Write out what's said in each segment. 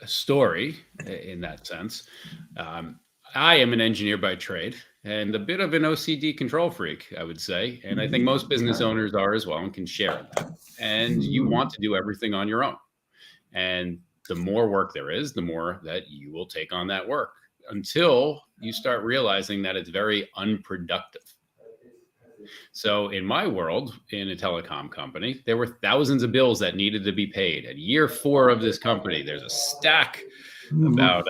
story in that sense. I am an engineer by trade and a bit of an OCD control freak, I would say. And I think most business Okay. owners are as well and can share in that. And you Mhm. want to do everything on your own. And the more work there is, the more that you will take on that work until you start realizing that it's very unproductive. So in my world, in a telecom company, there were thousands of bills that needed to be paid. At year 4 of this company, there's a stack Mhm. about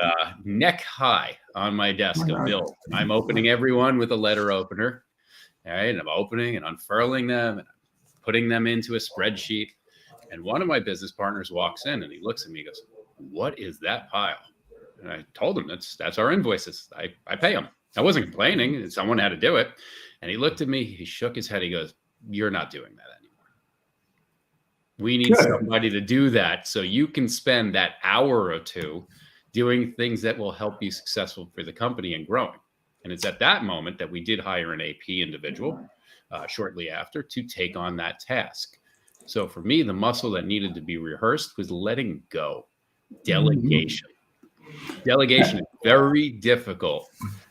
neck high on my Oh desk my of God. bills. I'm opening every one with a letter opener. All right. And I'm opening and unfurling them and putting them into a spreadsheet. And one of my business partners walks in and he looks at me and goes, "What is that pile?" And I told him that's our invoices. I pay them. I wasn't complaining. Someone had to do it. And he looked at me, he shook his head. He goes, "You're not doing that anymore. We need Good. somebody to do that so you can spend that hour or two doing things that will help you successful for the company and growing." And it's at that moment that we did hire an AP individual shortly after to take on that task. So for me, the muscle that needed to be rehearsed was letting go, Mhm. delegation. Delegation is very difficult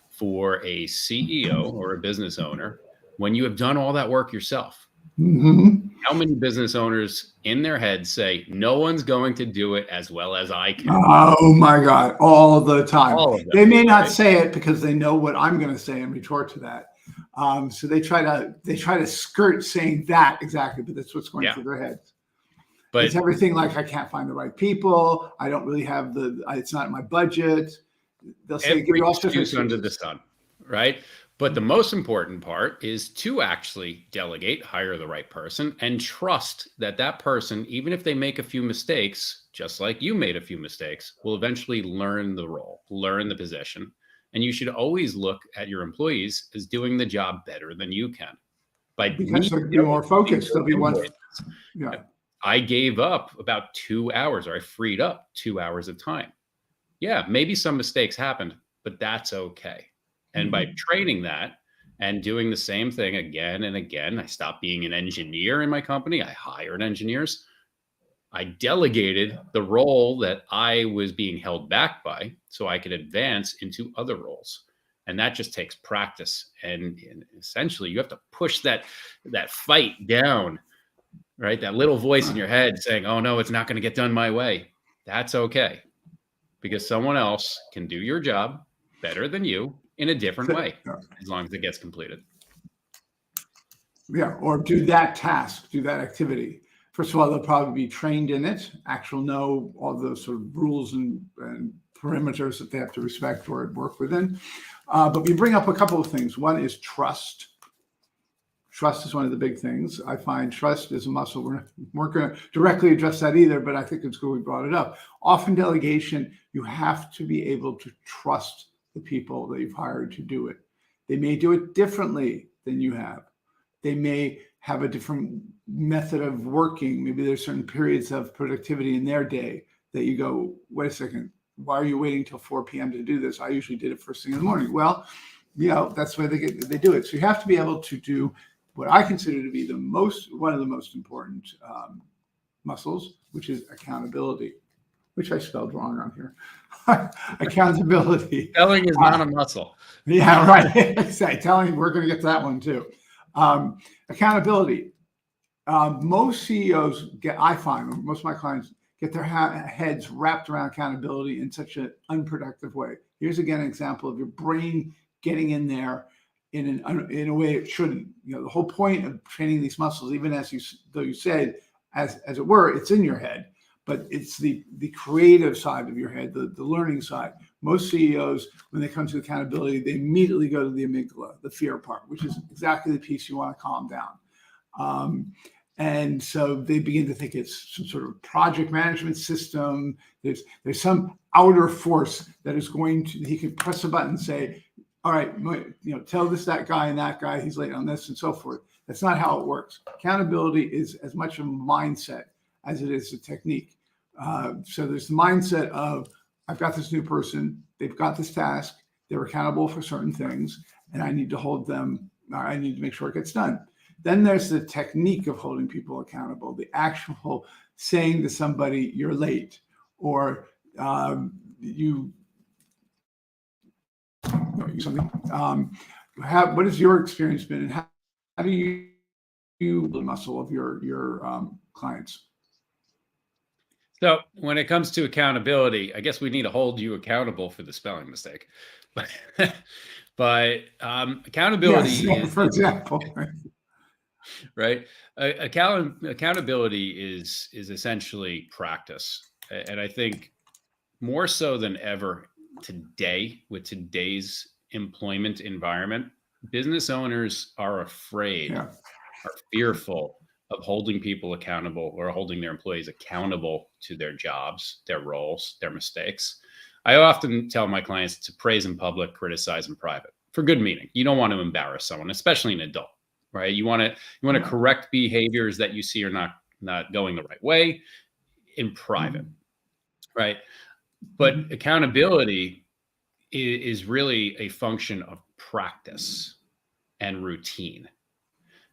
for a CEO or a business owner when you have done all that work yourself. Mhm. How many business owners in their head say, "No one's going to do it as well as I can"? Oh my God, all the time. All of them, They may not right? say it because they know what I'm going to say and retort to that. So they try to skirt saying that exactly, but that's what's going Yeah. through their heads. It's But everything like I can't find the right people. I don't really have it's not in my budget. They'll say give every you all sorts of excuse under the excuses. sun, right? But the most important part is to actually delegate, hire the right person, and trust that that person, even if they make a few mistakes, just like you made a few mistakes, will eventually learn the role, learn the position. And you should always look at your employees as doing the job better than you can. By Because me they'll be more delegating focused. those They'll be one. invoices, Yeah. I gave up about 2 hours, or I freed up 2 hours of time. Yeah, maybe some mistakes happened, but that's okay. And by Mhm. training that and doing the same thing again and again, I stopped being an engineer in my company. I hired engineers. I delegated the role that I was being held back by so I could advance into other roles. And that just takes practice. And essentially, you have to push that fight down, right? That little voice in your head saying, "Oh no, it's not going to get done my way." That's okay because someone else can do your job better than you in a different So, way as long as it gets completed. yeah, or do that task, do that activity. First of all, they'll probably be trained in it, actual know all the sort of rules and perimeters that they have to respect or work within. But we bring up a couple of things. One is trust. Trust is one of the big things. I find trust is a muscle. We're going to directly address that either, but I think it's good we brought it up. Often delegation, you have to be able to trust the people that you've hired to do it. They may do it differently than you have. They may have a different method of working. Maybe there's certain periods of productivity in their day that you go, wait a second, why are you waiting till 4 p.m. to do this? I usually did it first thing in the morning. Well, that's why they do it. So you have to be able to do what I consider to be one of the most important muscles, which is accountability, which I spelled wrong on here. Accountability. Spelling is not a muscle. Yeah, right. Telling you, we're going to get to that one too. Accountability. Most CEOs I find, most of my clients get their heads wrapped around accountability in such an unproductive way. Here's again an example of your brain getting in there in a way it shouldn't. The whole point of training these muscles, even though you said, as it were, it's in your head, but it's the creative side of your head, the learning side. Most CEOs, when they come to accountability, they immediately go to the amygdala, the fear part, which is exactly the piece you want to calm down. And so they begin to think it's some sort of project management system. There's some outer force that is he can press a button and say, all right, tell that guy and that guy, he's late on this and so forth. That's not how it works. Accountability is as much a mindset as it is a technique. So there's the mindset of, I've got this new person, they've got this task, they're accountable for certain things, and I need to hold them, I need to make sure it gets done. Then there's the technique of holding people accountable, the actual saying to somebody, you're late, or you something. What has your experience been, and how do you build the muscle of your clients? So when it comes to accountability, I guess we need to hold you accountable for the spelling mistake. But accountability Yes, for example. right? Accountability is essentially practice, and I think more so than ever today, with today's employment environment, business owners are afraid, Yeah. are fearful of holding people accountable or holding their employees accountable to their jobs, their roles, their mistakes. I often tell my clients to praise in public, criticize in private, for good meaning. You don't want to embarrass someone, especially an adult, right? You want to correct behaviors that you see are not going the right way in private, right? But accountability is really a function of practice and routine.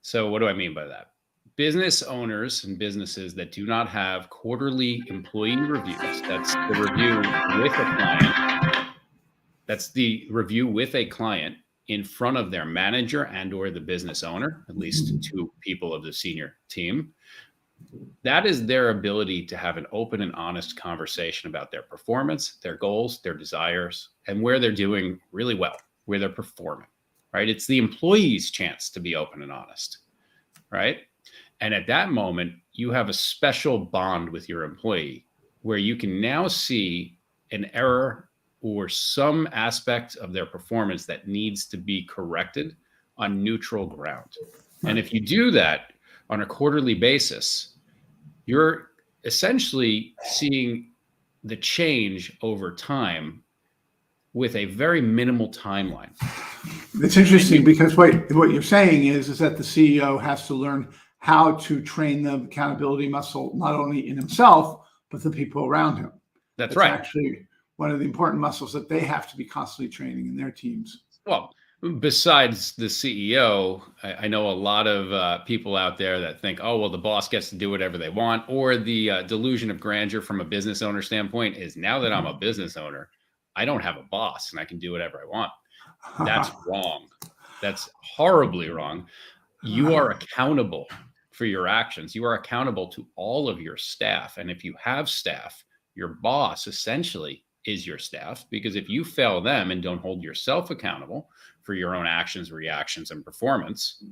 So what do I mean by that? Business owners and businesses that do not have quarterly employee reviews, that's the review with a client. That's the review with a client in front of their manager and or the business owner, at least two people of the senior team. That is their ability to have an open and honest conversation about their performance, their goals, their desires, and where they're doing really well, where they're performing, right? It's the employee's chance to be open and honest, right? And at that moment, you have a special bond with your employee where you can now see an error or some aspect of their performance that needs to be corrected on neutral ground. And if you do that on a quarterly basis, you're essentially seeing the change over time with a very minimal timeline. It's interesting because what you're saying is that the CEO has to learn how to train the accountability muscle, not only in himself, but the people around him. That's right. Actually one of the important muscles that they have to be constantly training in their teams. Well, besides the CEO, I know a lot of people out there that think, oh, well, the boss gets to do whatever they want, or the delusion of grandeur from a business owner standpoint is, now that I'm a business owner, I don't have a boss and I can do whatever I want. That's wrong. That's horribly wrong. You are accountable for your actions. You are accountable to all of your staff. And if you have staff, your boss essentially is your staff, because if you fail them and don't hold yourself accountable for your own actions, reactions, and performance,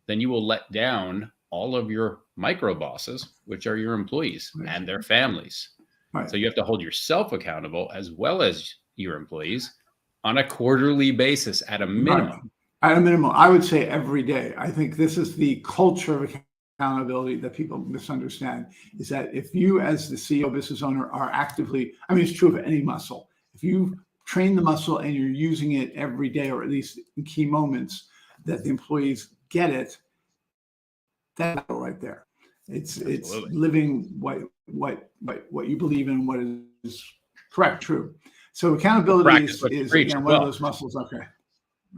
then you will let down all of your micro bosses, which are your employees and their families. Right. So you have to hold yourself accountable as well as your employees on a quarterly basis at a minimum. At a minimum, I would say every day. I think this is the culture of accountability that people misunderstand, is that if you as the CEO, business owner, are actively, I mean, it's true of any muscle. If you train the muscle and you're using it every day, or at least in key moments, that the employees get it, that's right there. It's living what you believe in, what is correct, true. So accountability is again one of those muscles. Okay.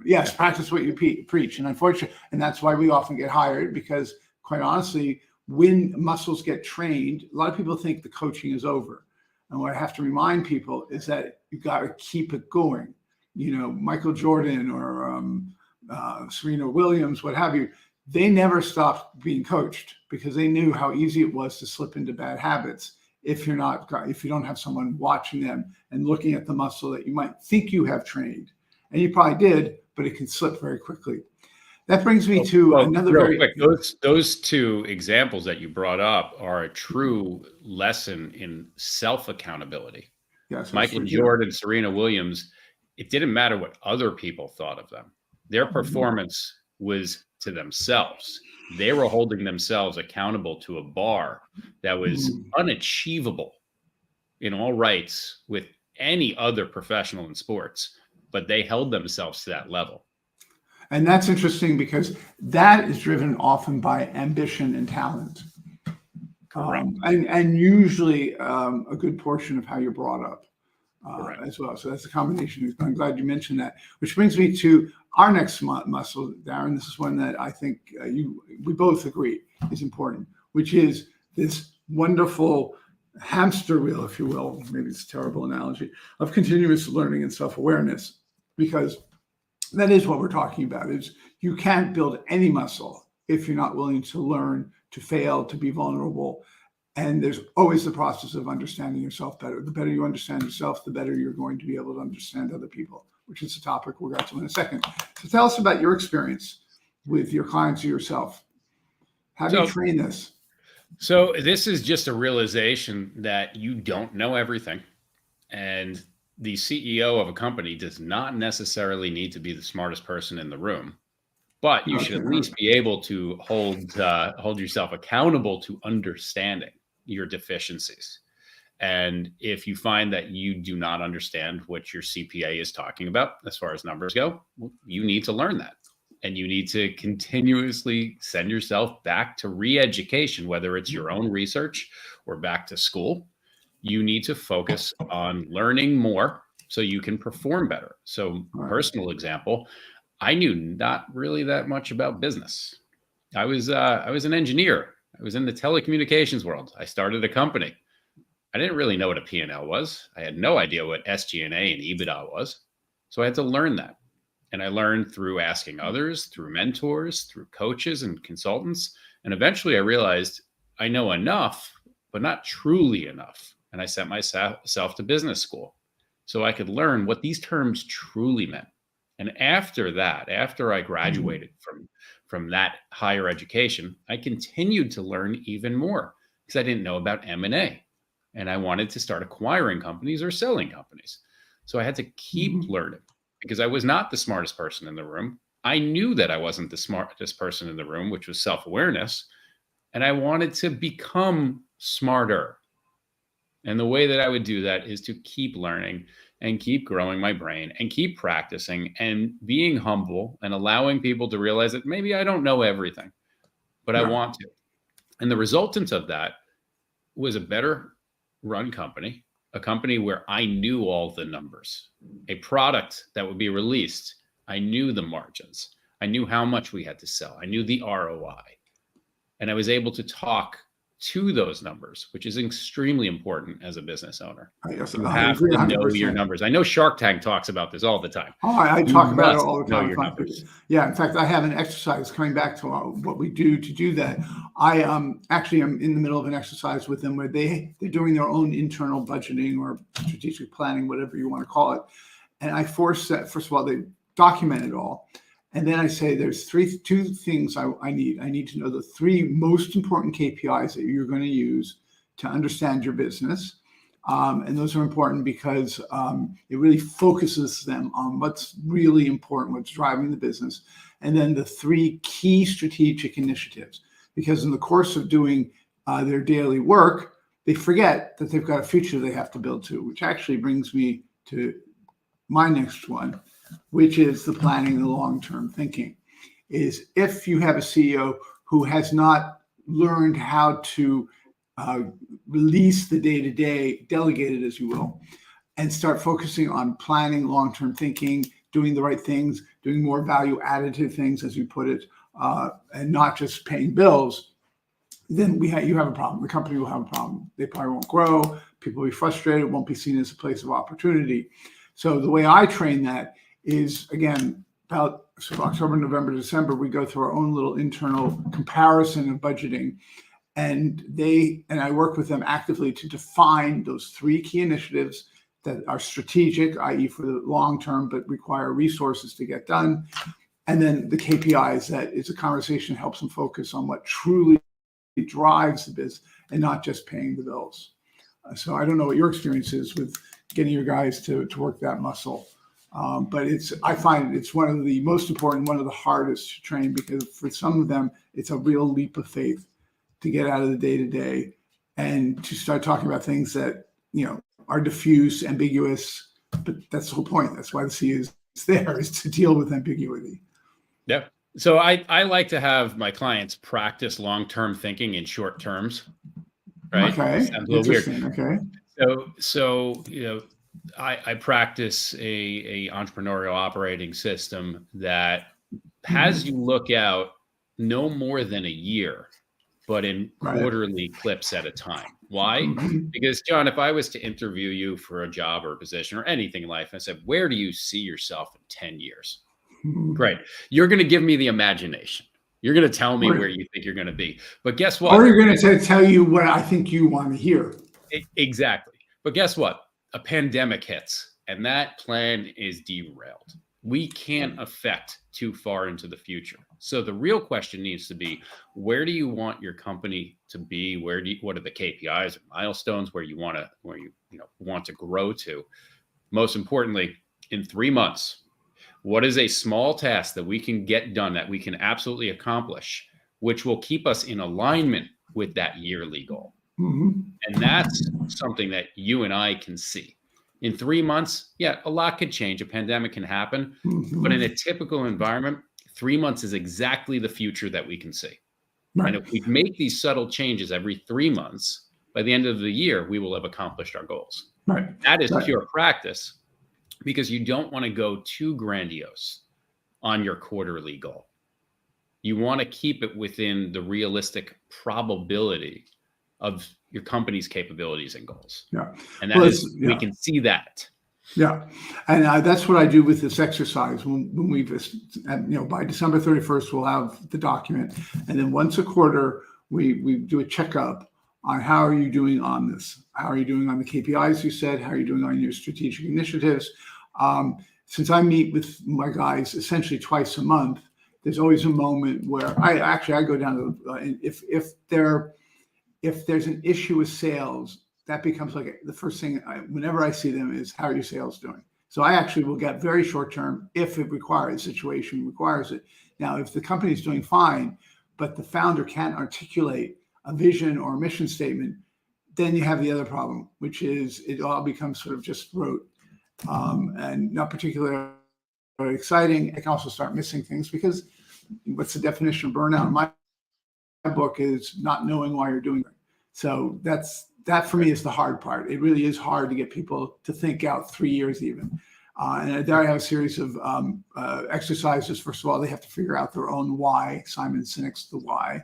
Yes, practice what you preach. And unfortunately, and that's why we often get hired, because quite honestly, when muscles get trained, a lot of people think the coaching is over. And what I have to remind people is that you got to keep it going. You know, Michael Jordan or Serena Williams, what have you, they never stopped being coached because they knew how easy it was to slip into bad habits if you don't have someone watching them and looking at the muscle that you might think you have trained. And you probably did, but it can slip very quickly. That brings me to another very quick. Those two examples that you brought up are a true lesson in self-accountability. Yes, Michael Jordan, Serena Williams, it didn't matter what other people thought of them. Their performance was to themselves. They were holding themselves accountable to a bar that was unachievable in all rights with any other professional in sports, but they held themselves to that level. And that's interesting because that is driven often by ambition and talent. And usually a good portion of how you're brought up as well. So that's a combination. I'm glad you mentioned that, which brings me to our next muscle, Darren. This is one that I think we both agree is important, which is this wonderful hamster wheel, if you will, maybe it's a terrible analogy, of continuous learning and self-awareness, because that is what we're talking about. Is you can't build any muscle if you're not willing to learn, to fail, to be vulnerable. And there's always the process of understanding yourself better. The better you understand yourself, the better you're going to be able to understand other people, which is a topic we'll get to in a second. So tell us about your experience with your clients or yourself. How do you train this? So this is just a realization that you don't know everything. And the CEO of a company does not necessarily need to be the smartest person in the room, but you should at least be able to hold yourself accountable to understanding your deficiencies. And if you find that you do not understand what your CPA is talking about as far as numbers go, well, you need to learn that. And you need to continuously send yourself back to re-education, whether it's your own research or back to school. You need to focus on learning more so you can perform better. So, personal example, I knew not really that much about business. I was an engineer. I was in the telecommunications world. I started a company. I didn't really know what a P&L was. I had no idea what SG&A and EBITDA was. So I had to learn that. And I learned through asking others, through mentors, through coaches and consultants. And eventually I realized I know enough, but not truly enough. And I sent myself to business school so I could learn what these terms truly meant. And after that, after I graduated from that higher education, I continued to learn even more because I didn't know about M&A. And I wanted to start acquiring companies or selling companies. So I had to keep learning because I was not the smartest person in the room. I knew that I wasn't the smartest person in the room, which was self-awareness. And I wanted to become smarter. And the way that I would do that is to keep learning and keep growing my brain and keep practicing and being humble and allowing people to realize that maybe I don't know everything, but I want to. And the resultant of that was a better run company, a company where I knew all the numbers, a product that would be released. I knew the margins. I knew how much we had to sell. I knew the ROI. And I was able to talk to those numbers, which is extremely important as a business owner. You have to know your numbers. I know Shark Tank talks about this all the time. Oh, I talk about it all the time. Yeah, in fact, I have an exercise coming back to what we do to do that. I actually am in the middle of an exercise with them where they're doing their own internal budgeting or strategic planning, whatever you want to call it. And I force that, first of all, they document it all. And then I say there's two things I need. I need to know the three most important KPIs that you're going to use to understand your business. And those are important because it really focuses them on what's really important, what's driving the business. And then the three key strategic initiatives, because in the course of doing their daily work, they forget that they've got a future they have to build to, which actually brings me to my next one, which is the planning, the long-term thinking. Is if you have a CEO who has not learned how to release the day-to-day, delegate it, as you will, and start focusing on planning, long-term thinking, doing the right things, doing more value additive things, as you put it, and not just paying bills, then you have a problem. The company will have a problem. They probably won't grow. People will be frustrated. It won't be seen as a place of opportunity. So the way I train that is, again, about October, November, December, we go through our own little internal comparison of budgeting. And I work with them actively to define those three key initiatives that are strategic, i.e. for the long term, but require resources to get done. And then the KPIs, that is a conversation that helps them focus on what truly drives the business and not just paying the bills. So I don't know what your experience is with getting your guys to work that muscle. But I find it's one of the most important, one of the hardest to train, because for some of them, it's a real leap of faith to get out of the day-to-day and to start talking about things that, are diffuse, ambiguous, but that's the whole point. That's why the C is there, is to deal with ambiguity. Yeah. So I like to have my clients practice long-term thinking in short terms. Right. Okay. Sounds a little weird. Okay. So I practice a entrepreneurial operating system that has you look out no more than a year but in Right. quarterly clips at a time. Why? Mhm. Because, John, if I was to interview you for a job or a position or anything in life, I said, where do you see yourself in 10 years? Mhm. Great. You're going to give me the imagination. You're going to tell me where Or, you think you're going to be. But guess or what? you're going to tell you what I think you want to hear. Exactly. But guess what? A pandemic hits and that plan is derailed. We can't affect too far into the future. So the real question needs to be, where do you want your company to be? What are the KPIs or milestones where you want to grow to? Most importantly, in 3 months, what is a small task that we can get done that we can absolutely accomplish, which will keep us in alignment with that yearly goal? Mhm. And that's something that you and I can see. In 3 months, yeah, a lot could change. A pandemic can happen. But in Mhm. a typical environment, 3 months is exactly the future that we can see. And Right. if we make these subtle changes every 3 months, by the end of the year, we will have accomplished our goals. Right. That is Right. pure practice because you don't want to go too grandiose on your quarterly goal. You want to keep it within the realistic probability of your company's capabilities and goals. Yeah. And Well, that it's, is, we yeah. can see that. Yeah, and that's what I do with this exercise. When we've, by December 31st, we'll have the document, and then once a quarter, we do a checkup on how are you doing on this? How are you doing on the KPIs you said? How are you doing on your strategic initiatives? Since I meet with my guys essentially twice a month, there's always a moment where I go down to if there's an issue with sales, that becomes like the first thing whenever I see them is, how are your sales doing? So I actually will get very short term if it requires, situation requires it. Now, if the company is doing fine, but the founder can't articulate a vision or a mission statement, then you have the other problem, which is it all becomes sort of just rote and not particularly exciting. It can also start missing things because what's the definition of burnout in my book is not knowing why you're doing it. So that for me is the hard part. It really is hard to get people to think out 3 years even. And there I have a series of exercises. First of all, they have to figure out their own why. Simon Sinek's The Why.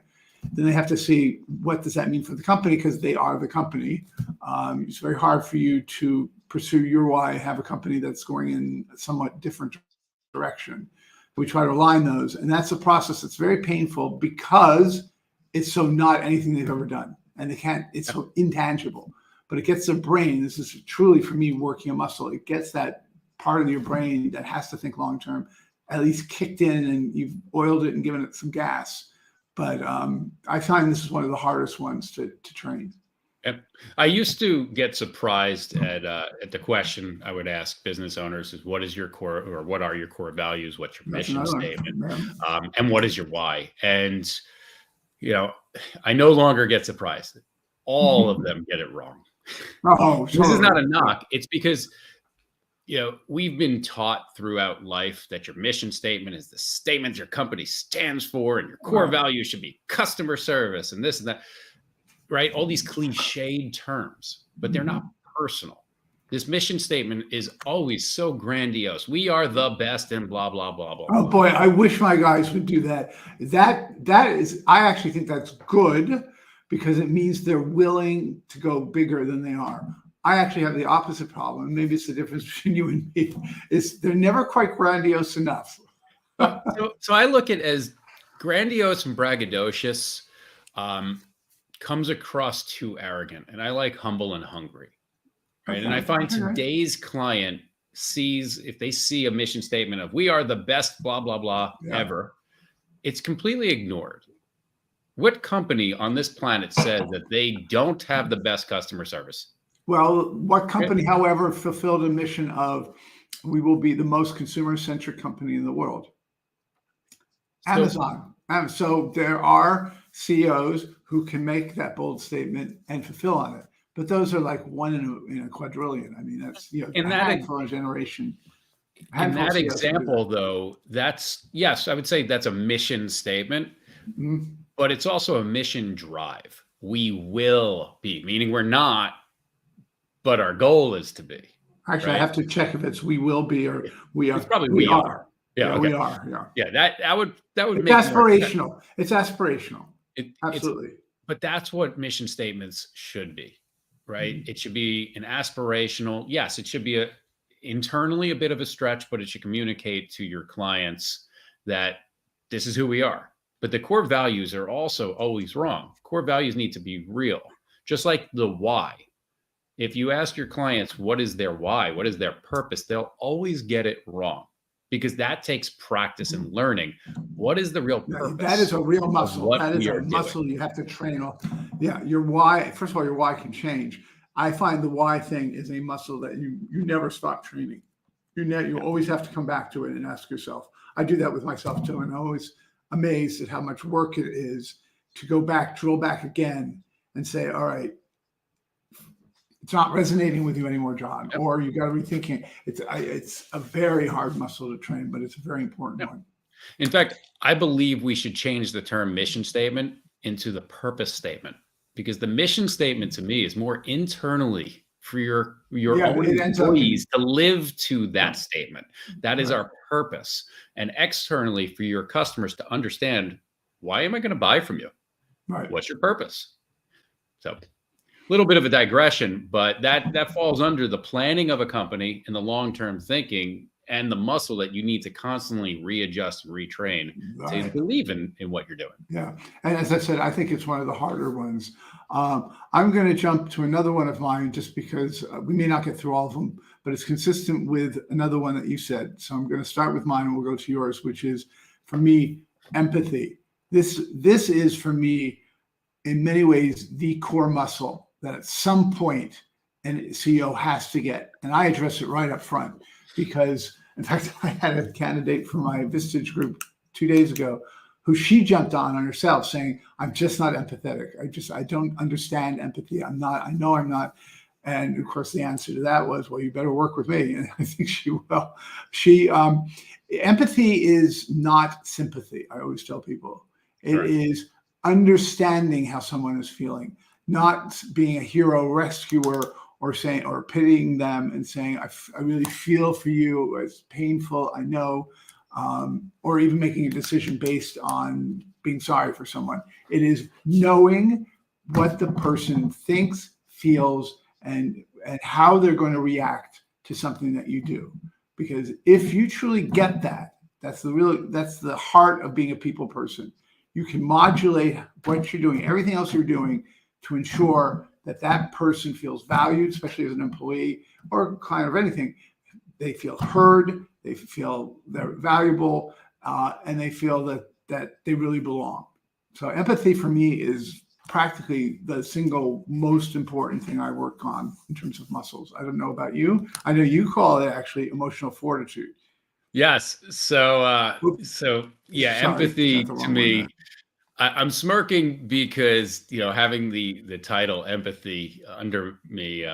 Then they have to see what does that mean for the company because they are the company. It's very hard for you to pursue your why, have a company that's going in a somewhat different direction. We try to align those, and that's a process that's very painful because it's so not anything they've ever done, and it's so intangible, but it gets their brain. This is truly for me working a muscle. It gets that part of your brain that has to think long term at least kicked in, and you've oiled it and given it some gas. But I find this is one of the hardest ones to train. Yep. I used to get surprised at the question I would ask business owners is, what is your core, or what are your core values? What's your That's mission another statement? one. And what is your why? And, I no longer get surprised. All of them get it wrong. Oh, This is not totally. a knock. It's because, we've been taught throughout life that your mission statement is the statement your company stands for, and your core Right. value should be customer service and this and that. Right? All these cliched terms, but they're not personal. This mission statement is always so grandiose. We are the best and blah, blah, blah, blah, Oh blah. boy, I wish my guys would do that. That is, I actually think that's good because it means they're willing to go bigger than they are. I actually have the opposite problem. Maybe it's the difference between you and me. Is they're never quite grandiose enough. So I look at it as grandiose and braggadocious comes across too arrogant, and I like humble and hungry. Right. Okay. And I find Okay. today's client if they see a mission statement of we are the best, blah, blah, blah, Yeah. ever, it's completely ignored. What company on this planet says that they don't have the best customer service? Well, what company, however, fulfilled a mission of we will be the most consumer-centric company in the world? Amazon. So there are CEOs who can make that bold statement and fulfill on it, but those are like one in a quadrillion. I mean, that's a handful of generation. In that example, though, yes, I would say that's a mission statement, but it's also a mission drive. We will be, meaning we're not, but our goal is to be. Actually, right? I have to check if it's we will be or we are. It's probably we are. Yeah, okay. We are. Yeah. Yeah, that would it's make aspirational. It's aspirational. Absolutely. but that's what mission statements should be, right? Mhm. It should be an aspirational. Yes, it should be internally a bit of a stretch, but it should communicate to your clients that this is who we are. But the core values are also always wrong. Core values need to be real, just like the why. If you ask your clients what is their why, what is their purpose, they'll always get it wrong because that takes practice and learning. What is the real Yeah, that is purpose a real of muscle. what That is we a are doing? muscle you have to train off. Yeah, your why. First of all, your why can change. I find the why thing is a muscle that you never stop training. You Yeah. always have to come back to it and ask yourself. I do that with myself too, and I'm always amazed at how much work it is to go back, drill back again, and say, all right, it's not resonating with you anymore, John, Yep. or you got to rethink it. It's a very hard muscle to train, but it's a very important Yep. one. In fact, I believe we should change the term mission statement into the purpose statement because the mission statement to me is more internally for your Yeah, own it ends up in employees to live to yeah, that statement. That is right, our purpose. And externally for your customers to understand, why am I going to buy from you? right. What's your purpose? So, a little bit of a digression, but that falls under the planning of a company and the long-term thinking and the muscle that you need to constantly readjust and retrain to Right. believe in what you're doing. Yeah. And as I said, I think it's one of the harder ones. I'm going to jump to another one of mine just because we may not get through all of them, but it's consistent with another one that you said. So I'm going to start with mine and we'll go to yours, which is for me, empathy. This is for me, in many ways, the core muscle that at some point an CEO has to get. And I address it right up front because, in fact, I had a candidate for my Vistage group 2 days ago who she jumped on herself saying, I'm just not empathetic. I don't understand empathy. I know I'm not. And of course, the answer to that was, well, you better work with me. And I think she will. Empathy is not sympathy. I always tell people it Correct. is understanding how someone is feeling, not being a hero rescuer or saying, or pitying them and saying, I really feel for you. It's painful. I know. Or even making a decision based on being sorry for someone. It is knowing what the person thinks, feels, and how they're going to react to something that you do. Because if you truly get that, that's the heart of being a people person. You can modulate what you're doing, everything else you're doing, to ensure that that person feels valued, especially as an employee or client of anything. They feel heard, they feel they're valuable, and they feel that they really belong. So empathy for me is practically the single most important thing I work on in terms of muscles. I don't know about you. I know you call it actually emotional fortitude. Yes. So, Whoop, yeah, sorry, got empathy the to wrong one me, there. I'm smirking because having the title empathy under me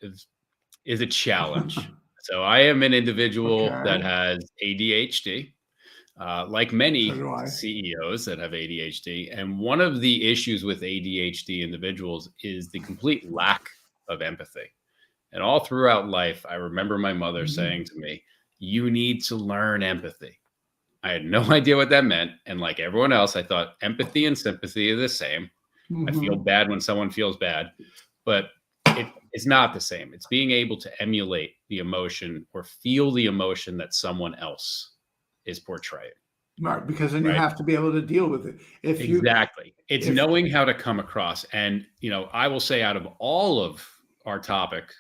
is is a challenge. So I am an individual that Okay, has ADHD, like so many do I. CEOs that have ADHD. And one of the issues with ADHD individuals is the complete lack of empathy. And all throughout life, I remember my mother Mhm. saying to me, "You need to learn empathy." I had no idea what that meant. And like everyone else, I thought empathy and sympathy are the same. I feel Mhm. bad when someone feels bad, but it's not the same. It's being able to emulate the emotion or feel the emotion that someone else is portraying, Right, because then you right? have to be able to deal with it. Exactly. It's If knowing how to come across. And, I will say out of all of our topics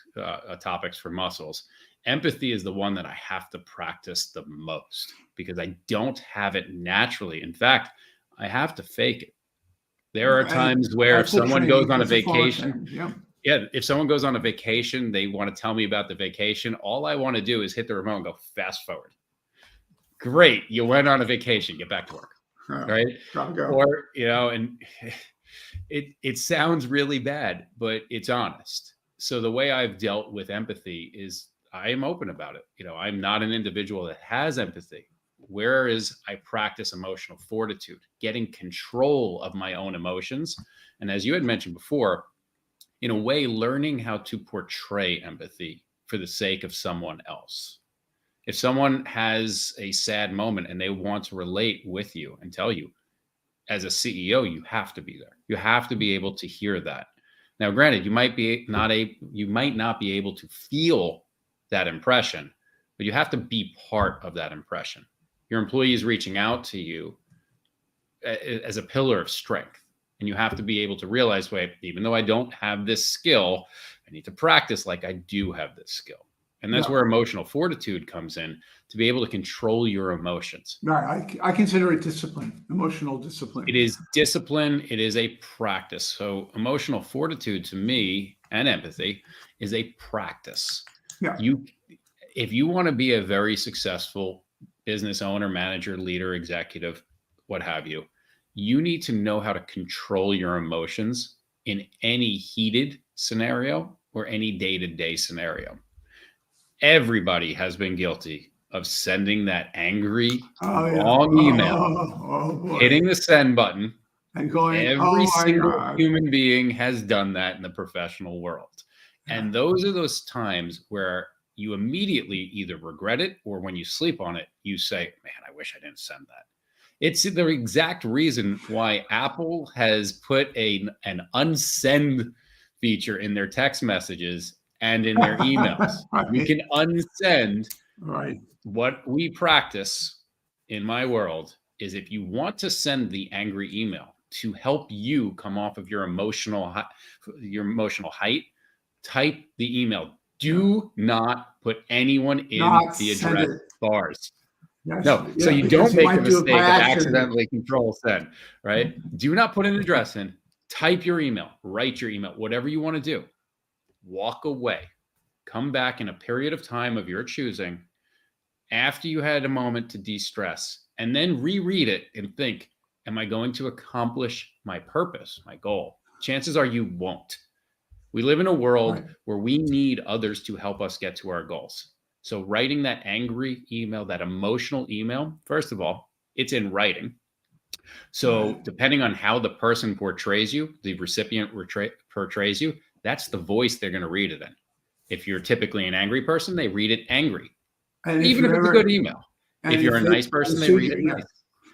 for muscles, empathy is the one that I have to practice the most because I don't have it naturally. In fact, I have to fake it. There are times where if that's the someone goes training. on a It's a form of vacation, training. Yeah. yeah, if someone goes on a vacation, they want to tell me about the vacation. All I want to do is hit the remote and go fast forward. Great. You went on a vacation, get back to work. Yeah. Right. Gotta go. Or, and it sounds really bad, but it's honest. So the way I've dealt with empathy is I am open about it. I'm not an individual that has empathy. Whereas I practice emotional fortitude, getting control of my own emotions. And as you had mentioned before, in a way, learning how to portray empathy for the sake of someone else. If someone has a sad moment and they want to relate with you and tell you, as a CEO, you have to be there. You have to be able to hear that. Now, granted, you might not be able to feel that impression, but you have to be part of that impression. Your employee is reaching out to you as a pillar of strength. And you have to be able to realize, wait, even though I don't have this skill, I need to practice like I do have this skill. And that's where emotional fortitude comes in, to be able to control your emotions. Right. I consider it discipline, emotional discipline. It is discipline. It is a practice. So emotional fortitude, to me, and empathy is a practice. Yeah. If you want to be a very successful business owner, manager, leader, executive, what have you, you need to know how to control your emotions in any heated scenario or any day-to-day scenario. Everybody has been guilty of sending that angry, long email, hitting the send button, and going, every single human being has done that in the professional world. And those are those times where you immediately either regret it, or when you sleep on it, you say, man, I wish I didn't send that. It's the exact reason why Apple has put an unsend feature in their text messages and in their emails. You can unsend. Right. What we practice in my world is, if you want to send the angry email to help you come off of your emotional height, type the email. Do not put anyone in the address bars. Yes. No, so you don't make the mistake of accidentally control send, right? Do not put an address in. Type your email, write your email, whatever you want to do. Walk away. Come back in a period of time of your choosing, after you had a moment to de-stress, and then reread it and think, am I going to accomplish my purpose, my goal? Chances are you won't. We live in a world where we need others to help us get to our goals. So writing that angry email, that emotional email, first of all, it's in writing. So depending on how the person portrays you, the recipient portrays you, that's the voice they're going to read it in. If you're typically an angry person, they read it angry. And even if it's a good email. If you're a nice person, they read it nice.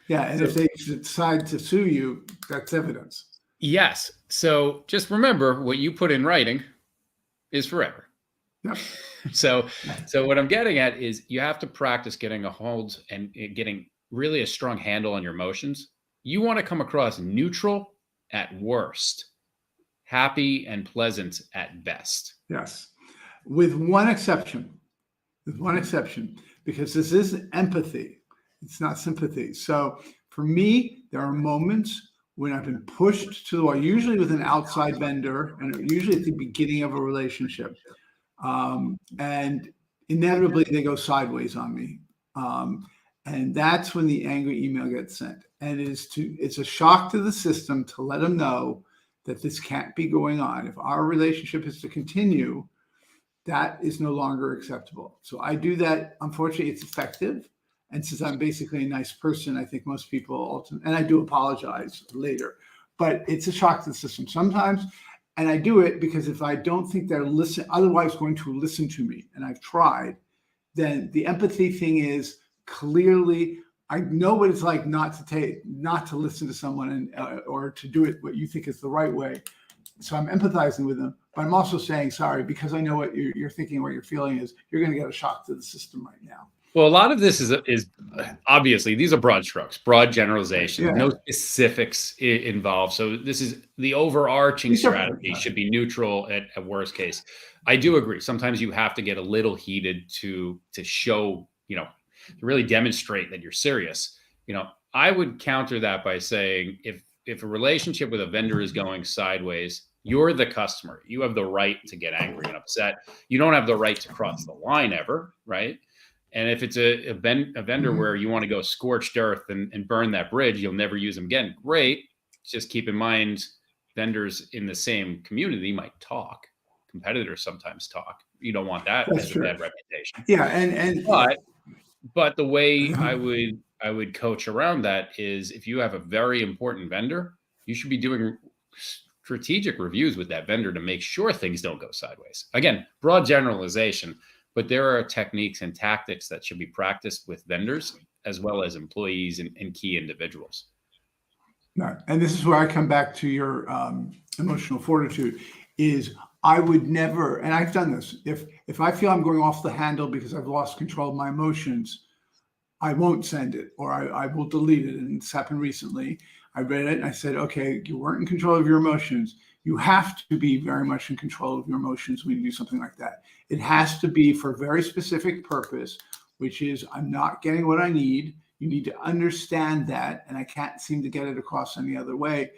Yeah, and if they decide to sue you, that's evidence. Yes. So just remember, what you put in writing is forever. Yep. So what I'm getting at is, you have to practice getting a hold and getting really a strong handle on your emotions. You want to come across neutral at worst, happy and pleasant at best. Yes. With one exception, because this is empathy. It's not sympathy. So for me, there are moments when I've been pushed to the wall, usually with an outside vendor, and usually at the beginning of a relationship. And inevitably they go sideways on me. And that's when the angry email gets sent. And it's a shock to the system to let them know that this can't be going on. If our relationship is to continue, that is no longer acceptable. So I do that. Unfortunately, it's effective. And since I'm basically a nice person, I think most people and I do apologize later, but it's a shock to the system sometimes. And I do it because if I don't think they're otherwise going to listen to me, and I've tried, then the empathy thing is, clearly I know what it's like not to listen to someone or to do it what you think is the right way. So I'm empathizing with them, but I'm also saying, sorry, because I know what you're thinking, what you're feeling is, you're going to get a shock to the system right now. Well, a lot of this is obviously, these are broad strokes, broad generalizations, no specifics involved. So this is the overarching strategy should be neutral at worst case. I do agree. Sometimes you have to get a little heated to show, to really demonstrate that you're serious. I would counter that by saying, if a relationship with a vendor is going sideways, you're the customer. You have the right to get angry and upset. You don't have the right to cross the line ever, right? And if it's a vendor where you want to go scorched earth and burn that bridge, you'll never use them again. Great. Just keep in mind, vendors in the same community might talk. Competitors sometimes talk. You don't want that as a bad reputation. Yeah, but the way I would coach around that is, if you have a very important vendor, you should be doing strategic reviews with that vendor to make sure things don't go sideways. Again, broad generalization. But there are techniques and tactics that should be practiced with vendors as well as employees and key individuals. No. And this is where I come back to your emotional fortitude is I would never, and I've done this, if I feel I'm going off the handle because I've lost control of my emotions, I won't send it, or I will delete it. And it's happened recently. I read it and I said, okay, you weren't in control of your emotions. You have to be very much in control of your emotions when you do something like that. It has to be for a very specific purpose, which is I'm not getting what I need. You need to understand that. And I can't seem to get it across any other way.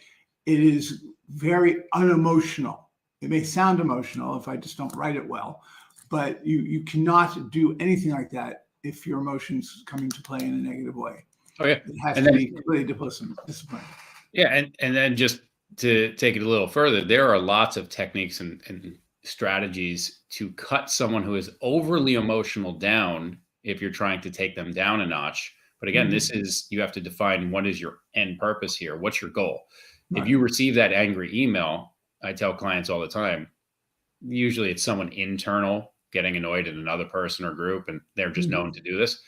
It is very unemotional. It may sound emotional if I just don't write it well, but you cannot do anything like that if your emotions come into play in a negative way. Oh yeah. It has And to then, be completely disciplined. yeah. And then just to take it a little further, there are lots of techniques and strategies to cut someone who is overly emotional down if you're trying to take them down a notch. But again, this is, you have to define what is your end purpose here. What's your goal? If Right. you receive that angry email, I tell clients all the time, usually it's someone internal getting annoyed at another person or group, and they're just known to do this.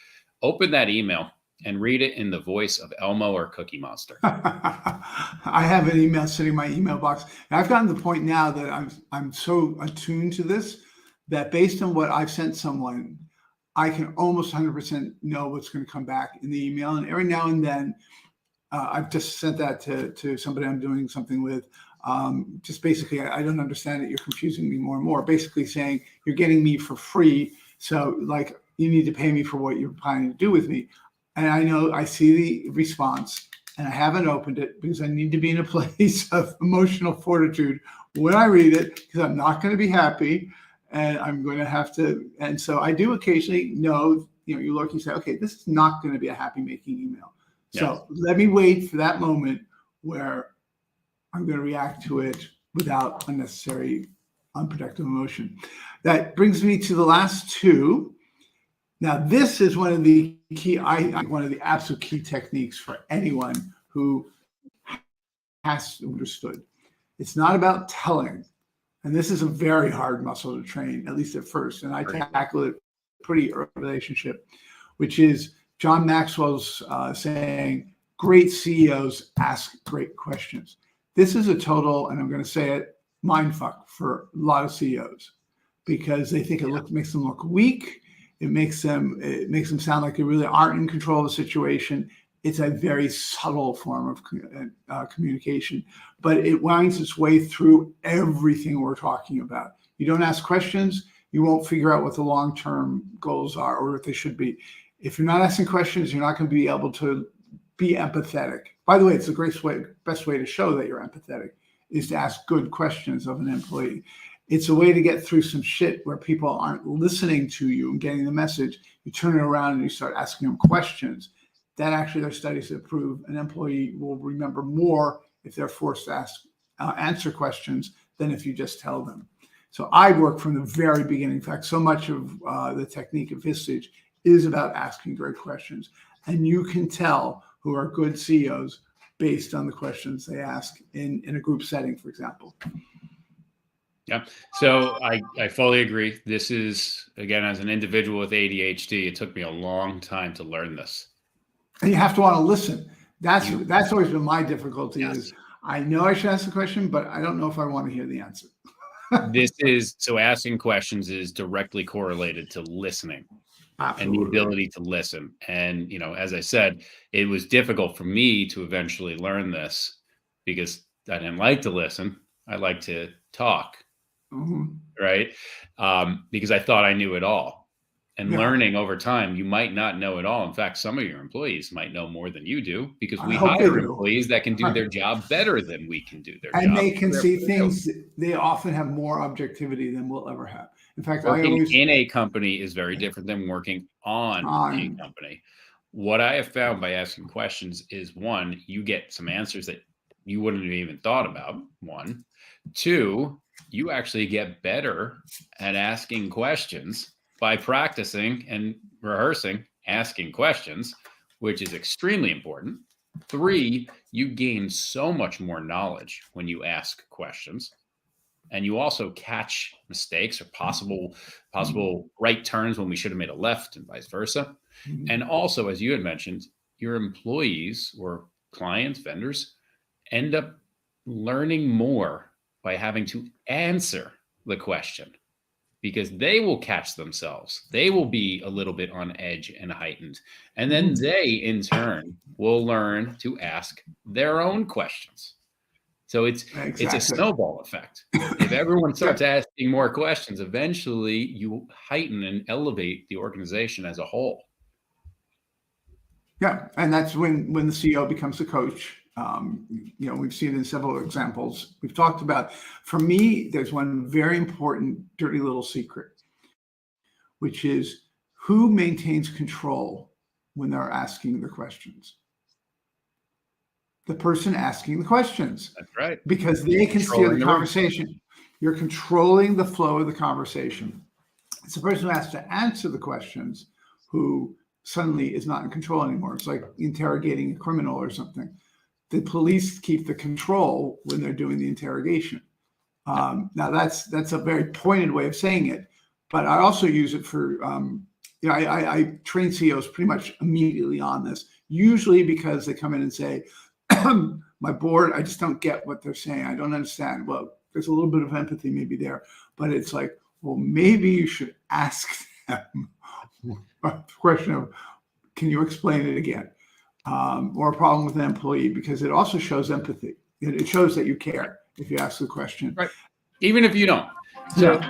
Open that email and read it in the voice of Elmo or Cookie Monster. I have an email sitting in my email box. And I've gotten to the point now that I'm so attuned to this that based on what I've sent someone, I can almost 100% know what's going to come back in the email. And every now and then, I've just sent that to somebody I'm doing something with. Just basically, I don't understand it. You're confusing me more and more. Basically saying you're getting me for free. So like you need to pay me for what you're planning to do with me. And I know I see the response and I haven't opened it because I need to be in a place of emotional fortitude when I read it because I'm not going to be happy and I'm going to have to. And so I do occasionally know, you look and say, okay, this is not going to be a happy making email. So let me wait for that moment where I'm going to react to it without unnecessary, unproductive emotion. That brings me to the last two. Now, this is one of the one of the absolute key techniques for anyone who has understood. It's not about telling. And this is a very hard muscle to train, at least at first. And I tackle it pretty early in the relationship, which is John Maxwell's saying, great CEOs ask great questions. This is a total, and I'm going to say it, mindfuck for a lot of CEOs because they think it makes them look weak. It makes them sound like they really aren't in control of the situation. It's a very subtle form of communication, but it winds its way through everything we're talking about. You don't ask questions, you won't figure out what the long-term goals are or what they should be. If you're not asking questions, you're not going to be able to be empathetic. By the way, it's the best way to show that you're empathetic is to ask good questions of an employee. It's a way to get through some shit where people aren't listening to you and getting the message. You turn it around and you start asking them questions. That actually, there are studies that prove an employee will remember more if they're forced to answer questions than if you just tell them. So I work from the very beginning. In fact, so much of the technique of Vistage is about asking great questions. And you can tell who are good CEOs based on the questions they ask in a group setting, for example. Yeah. So I fully agree. This is, again, as an individual with ADHD, it took me a long time to learn this. And you have to want to listen. That's always been my difficulty is I know I should ask the question, but I don't know if I want to hear the answer. So asking questions is directly correlated to listening. Absolutely. And the ability to listen. And, as I said, it was difficult for me to eventually learn this because I didn't like to listen. I like to talk. Mm-hmm. Right. Because I thought I knew it all. And learning over time, you might not know it all. In fact, some of your employees might know more than you do because we hire employees that can do their job better than we can do their job. And they can see things. They often have more objectivity than we'll ever have. In fact, working in a company is very different than working on a company. What I have found by asking questions is, one, you get some answers that you wouldn't have even thought about. One, two, you actually get better at asking questions by practicing and rehearsing asking questions, which is extremely important. Three, you gain so much more knowledge when you ask questions. And you also catch mistakes or possible right turns when we should have made a left and vice versa. Mm-hmm. And also, as you had mentioned, your employees or clients, vendors, end up learning more by having to answer the question, because they will catch themselves. They will be a little bit on edge and heightened. And then they, in turn, will learn to ask their own questions. So it's a snowball effect. If everyone starts asking more questions, eventually you heighten and elevate the organization as a whole. Yeah, and that's when the CEO becomes the coach. We've seen in several examples. We've talked about, for me, there's one very important dirty little secret, which is who maintains control when they're asking the questions. The person asking the questions. That's right. Because they can steer the conversation. You're controlling the flow of the conversation. It's the person who has to answer the questions who suddenly is not in control anymore. It's like interrogating a criminal or something. The police keep the control when they're doing the interrogation. Now that's a very pointed way of saying it, but I also use it for, I train CEOs pretty much immediately on this, usually because they come in and say, my board, I just don't get what they're saying. I don't understand. Well, there's a little bit of empathy maybe there, but it's like, well, maybe you should ask them a question of, can you explain it again? Or a problem with an employee, because it also shows empathy. It shows that you care if you ask the question. Right. Even if you don't. So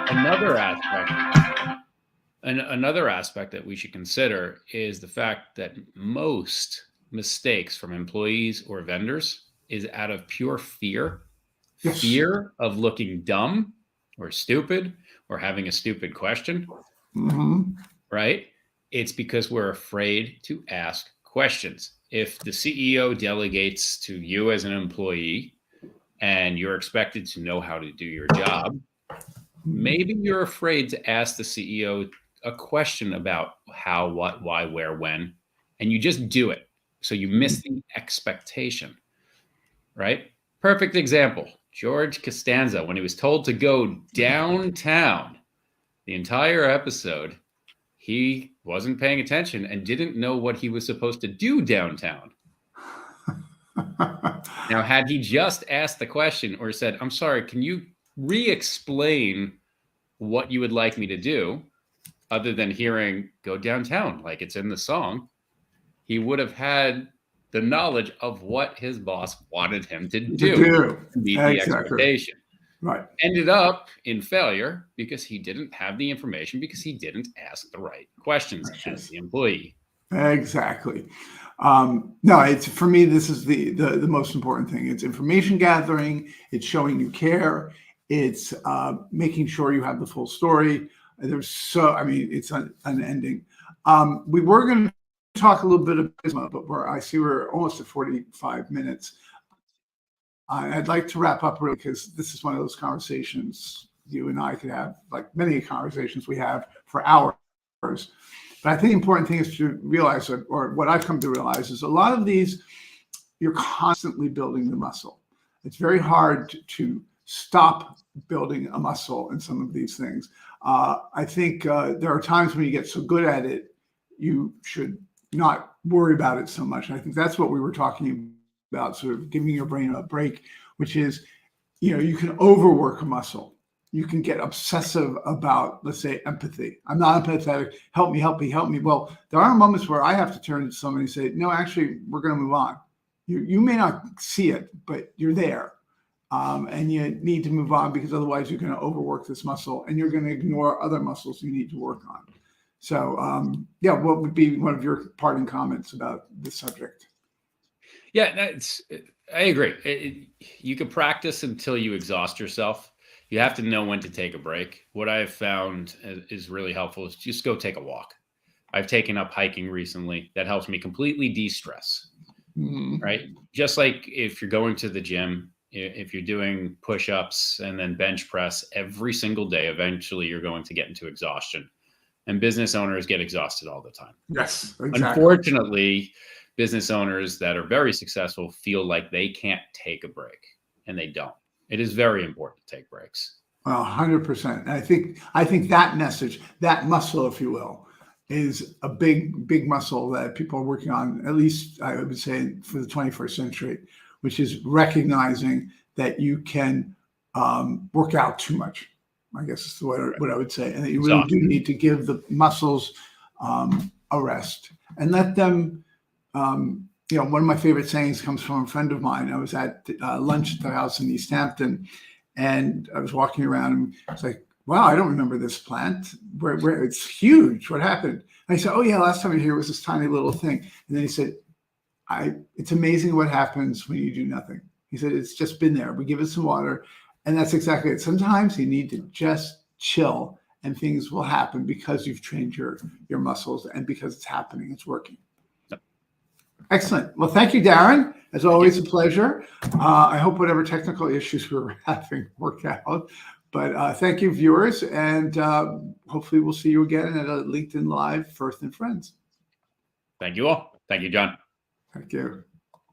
another aspect that we should consider is the fact that most mistakes from employees or vendors is out of pure fear. Yes. Fear of looking dumb or stupid or having a stupid question. Right? It's because we're afraid to ask questions. If the CEO delegates to you as an employee and you're expected to know how to do your job, maybe you're afraid to ask the CEO a question about how, what, why, where, when, and you just do it. So you miss the expectation, right? Perfect example, George Costanza, when he was told to go downtown, the entire episode, he wasn't paying attention and didn't know what he was supposed to do downtown. Now, had he just asked the question or said, I'm sorry, can you re-explain what you would like me to do, other than hearing go downtown like it's in the song, he would have had the knowledge of what his boss wanted him to do to meet the expectation. Right. Ended up in failure because he didn't have the information, because he didn't ask the right questions as the employee. Exactly. No, it's, for me, this is the most important thing. It's information gathering. It's showing you care. It's making sure you have the full story. It's unending. We were going to talk a little bit of Pisma, but I see we're almost at 45 minutes. I'd like to wrap up really, because this is one of those conversations you and I could have, like many conversations we have, for hours. But I think the important thing is to realize, or what I've come to realize, is a lot of these, you're constantly building the muscle. It's very hard to stop building a muscle in some of these things. I think there are times when you get so good at it, you should not worry about it so much. And I think that's what we were talking about, sort of giving your brain a break, which is, you can overwork a muscle. You can get obsessive about, let's say, empathy. I'm not empathetic. Help me, help me, help me. Well, there are moments where I have to turn to somebody and say, no, actually, we're going to move on. You may not see it, but you're there. And you need to move on, because otherwise you're going to overwork this muscle and you're going to ignore other muscles you need to work on. So, what would be one of your parting comments about this subject? Yeah, I agree. You can practice until you exhaust yourself. You have to know when to take a break. What I've found is really helpful is just go take a walk. I've taken up hiking recently. That helps me completely de-stress, right? Just like if you're going to the gym, if you're doing push-ups and then bench press every single day, eventually you're going to get into exhaustion. And business owners get exhausted all the time. Yes, exactly. Unfortunately, business owners that are very successful feel like they can't take a break, and they don't. It is very important to take breaks. Well, 100%. And I think that message, that muscle, if you will, is a big muscle that people are working on, at least I would say, for the 21st century, which is recognizing that you can work out too much, I guess is what I would say. And that you really do need to give the muscles a rest and let them, you know, one of my favorite sayings comes from a friend of mine. I was at lunch at the house in East Hampton, and I was walking around, and it's like, wow, I don't remember this plant. Where it's huge. What happened? And I said, oh yeah, last time I was here was this tiny little thing. And then he said, it's amazing what happens when you do nothing. He said, it's just been there. We give it some water. And that's exactly it. Sometimes you need to just chill and things will happen because you've trained your muscles and because it's happening, it's working. Yep. Excellent. Well, thank you, Darren. As always, a pleasure. I hope whatever technical issues we were having work out. But thank you, viewers. And hopefully we'll see you again at a LinkedIn Live First and Friends. Thank you all. Thank you, John. Thank you.